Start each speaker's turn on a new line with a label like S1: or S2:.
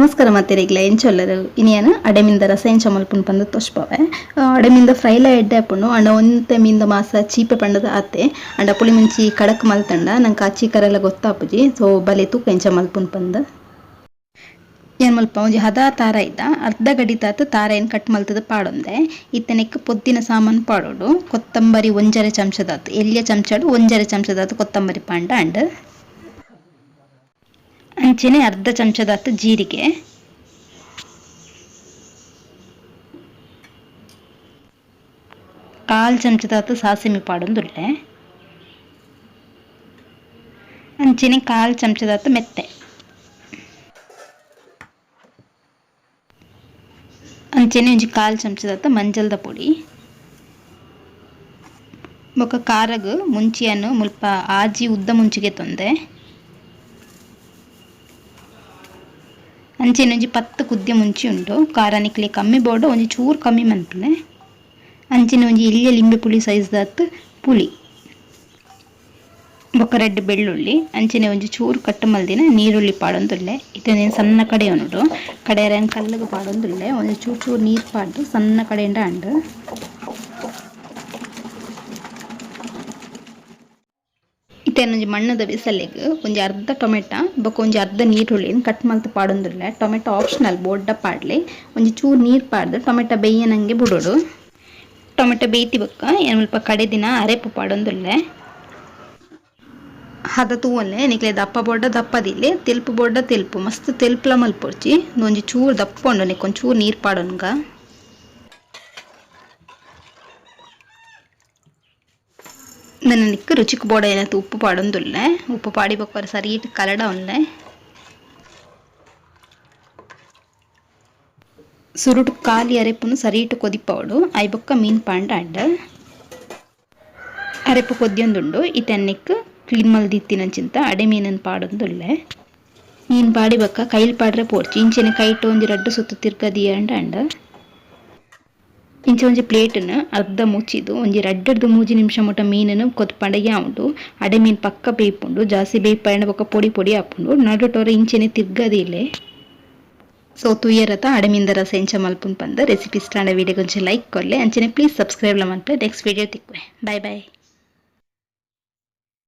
S1: ನಮಸ್ಕಾರ ಮಾತೆರೆಗ್ಲ ಎಂಚೊಲ್ಲರು ಇನಿಯನ ಅಡೆಮಿಂದ ರಸ ಎಂಚ ಮಲ್ಪುನು ಪಂಡ ತೋಷ್ಪವೆ ಅಡೆಮಿಂದ ಫ್ರೈಲ ಎಡ್ಡೆ ಆಪುಂಡು ಅಂಡ ಒಂತೆ ಮೀಂದ ಮಾಸ ಚೀಪೆ ಪಂಡದ ಆತೆ ಅಂಡ ಪುಳಿ ಮುಂಚಿ ಕಡಕ್ ಮಲ್ತಂಡ ನಂಗೆ ಆಚಿ ಕರೆಲ್ಲ ಗೊತ್ತಾಪುಜಿ ಸೊ ಬಲೆ ತೂಕ ಎಂಚ ಮಲ್ಪುನು ಪಂದ ಏನು ಮಲ್ಪ ಒಂಜಿ ಹದ ತಾರ ಇದ್ದ ಅರ್ಧ ಗಡಿತಾತ ತಾರ ಏನು ಕಟ್ ಮಲ್ತದ ಪಾಡೊಂದೆ ಇತ್ತನೆಕ್ ಪೊದ್ದಿನ ಸಾಮಾನು ಪಾಡೋಡು ಕೊತ್ತಂಬರಿ ಒಂಜರೆ ಚಮಚದಾತು ಎಲ್ಲಿಯ ಚಮಚಡು ಒಂಜರೆ ಚಮಚದಾತು ಕೊತ್ತಂಬರಿ ಪಾಂಡ ಅಂಡ್ ಅಂಚೆನೆ ಅರ್ಧ ಚಮಚದಾತು ಜೀರಿಗೆ ಕಾಲ್ ಚಮಚದಾತು ಸಾಸಿಮೆ ಪಾಡೊಂದುಲ್ಲೆ ಅಂಚೆನೆ ಕಾಲ್ ಚಮಚದಾತು ಮೆತ್ತೆ ಅಂಚೆನೆ ಒಂಜಿ ಕಾಲ್ ಚಮಚದಾತು ಮಂಜಲ್ದ ಪೊಡಿ ಬೊಕ ಕಾರಗ್ ಮುಂಚಿಯನ್ನು ಮುಲ್ಪ ಆಜಿ ಉದ್ದ ಮುಂಚಿಗೆ ತೊಂದೆ ಅಂಚೆನೆ ಒಂಜಿ 10 ಕುದ್ದೆ ಮುಂಚಿ ಉಂಡು ಖಾರ ನಿಕ್ಲೆ ಕಮ್ಮಿ ಬೋಡು ಒಂಜಿ ಚೂರು ಕಮ್ಮಿ ಮನ್ಪುಲೆ ಅಂಚೆನೆ ಒಂಜಿ ಇಲ್ಲಿಯ ಲಿಂಬೆ ಪುಳಿ ಸೈಜ್ದಾತ್ ಪುಳಿ ಬೊಕ ರೆಡ್ ಬೆಳ್ಳುಳ್ಳಿ ಅಂಚೆನೆ ಒಂಜಿ ಚೂರು ಕಟ್ಟು ಮಲ್ದಿನ ನೀರುಳ್ಳಿ ಪಾಡೊಂದುಲ್ಲೆ ಇದನ್ನೇನು ಸಣ್ಣ ಕಡೆ ಉಂಡು ಕಡೆಯರೇನು ಕಲ್ಲಿಗೆ ಪಾಡೊಂದುಲ್ಲೆ ಒಂಜಿ ಚೂರು ಚೂರು ನೀರು ಪಾಡ್ದು ಸಣ್ಣ ಕಡೆಯಿಂದ ಅಂಡು ಇತ್ತೇನೊಂಜಿ ಮಣ್ಣದ ಬಿಸಲಿಗೆ ಒಂಜಿ ಅರ್ಧ ಟೊಮೆಟೊ ಬೊಕ ಒಂಜಿ ಅರ್ಧ ನೀರುಳ್ಳಿನ ಕಟ್ ಮಲ್ತ್ ಪಾಡೊಂದುಲ್ಲೆ ಟೊಮೆಟೊ ಆಪ್ಷನಲ್ ಬೋಡ್ಡ ಪಾಡ್ಲಿ ಒಂಜಿ ಚೂರು ನೀರು ಪಾಡ್ದು ಟೊಮೆಟೊ ಬೇಯ್ಯನಂಗೆ ಬಿಡೋಡು ಟೊಮೆಟೊ ಬೇಯ್ತಿ ಬೊಕ್ಕ ಏನು ಮುಲ್ಪ ಕಡೆ ದಿನ ಅರೆಪು ಪಾಡೊಂದುಲ್ಲೆ ಹದ ತೂವಲ್ಲೆ ನಿಕ್ಲೆ ದಪ್ಪ ಬೋಡ್ಡ ದಪ್ಪದಿಲ್ಲೆ ತೆಲ್ಪು ಬೋಡ್ಡ ತೆಲ್ಪು ಮಸ್ತ್ ತೆಲ್ಪುಲ ಮಲ್ಪೊಡ್ಚಿ ಒಂಜಿ ಚೂರು ದಪ್ಪ ಉಂಡು ನಿಕ್ ಒಂಚೂರು ನೀರು ಪಾಡೋನ್ಗ ನನ್ನ ನಿಕ್ ರುಚಿಗೆ ಬೋಡ ಏನತ್ತು ಉಪ್ಪು ಪಾಡೊಂದುಲ್ಲೆ ಉಪ್ಪು ಪಾಡಿ ಬೊಕ್ಕರು ಸರೀಟ್ ಕಲಡ ಉಲ್ಲೆ ಸುರುಟು ಕಾಲಿ ಅರೆಪುನು ಸರೀಟ್ ಕೊದಿಪವಡು ಐ ಬೊಕ್ಕ ಮೀನ್ ಪಾಂಡ ಅಡ್ಡ ಅರೆಪು ಕೊದ್ಯೊಂದುಂಡು ಇತೆನ್ನಿಕ್ ಕ್ಲೀನ್ ಮಲ್ದಿತ್ತಿನಂಚಿಂತ ಅಡೆ ಮೀನನ್ನು ಪಾಡೊಂದುಲ್ಲೆ ಮೀನು ಪಾಡಿ ಬೊಕ್ಕ ಕೈಲ್ ಪಾಡ್ರೆ ಪೋಡ್ಚಿ ಇಂಚೆನೆ ಕೈಟ್ ಒಂಜಿ ರಡ್ಡು ಸುತ್ತು ತಿರ್ಗದಿಯಂಡ ಅಂಡ ಇಂಚ ಒಂಜಿ ಪ್ಲೇಟ್ನ ಅರ್ಧ ಮುಚ್ಚಿದು ಒಂಜಿ 2-3 ನಿಮಿಷ ಮುಟ ಮೀನನ್ನು ಕೊತ್ಪಂಡ ಉಂಡು ಅಡೆ ಮೀನು ಪಕ್ಕ ಬೇಯ್ಪುಂಡು ಜಾಸ್ತಿ ಬೇಯ್ಪಂಡ ಬೊಕ್ಕ ಪೊಡಿ ಪೊಡಿ ಆಪುಂಡು ನಡುಟೋರ ಇಂಚೆನೆ ತಿರ್ಗದಿಲ್ಲೆ ಸೊ ತುಯ್ಯರತ ಅಡೆ ಮೀನ್ದ ರಸ ಎಂಚ ಮಲ್ಪುನ್ ಪಂದ ರೆಸಿಪಿ ಇಷ್ಟ ಆಂಡ ವಿಡಿಯೋ ಕೊಂಚ ಲೈಕ್ ಕೊರ್ಲೆ ಅಂಚೆನೆ ಪ್ಲೀಸ್ ಸಬ್ಸ್ಕ್ರೈಬ್ ಲ ಮಲ್ಪೆ ನೆಕ್ಸ್ಟ್ ವಿಡಿಯೋ ತಿಕ್ಕುವೆ. ಬಾಯ್ ಬಾಯ್.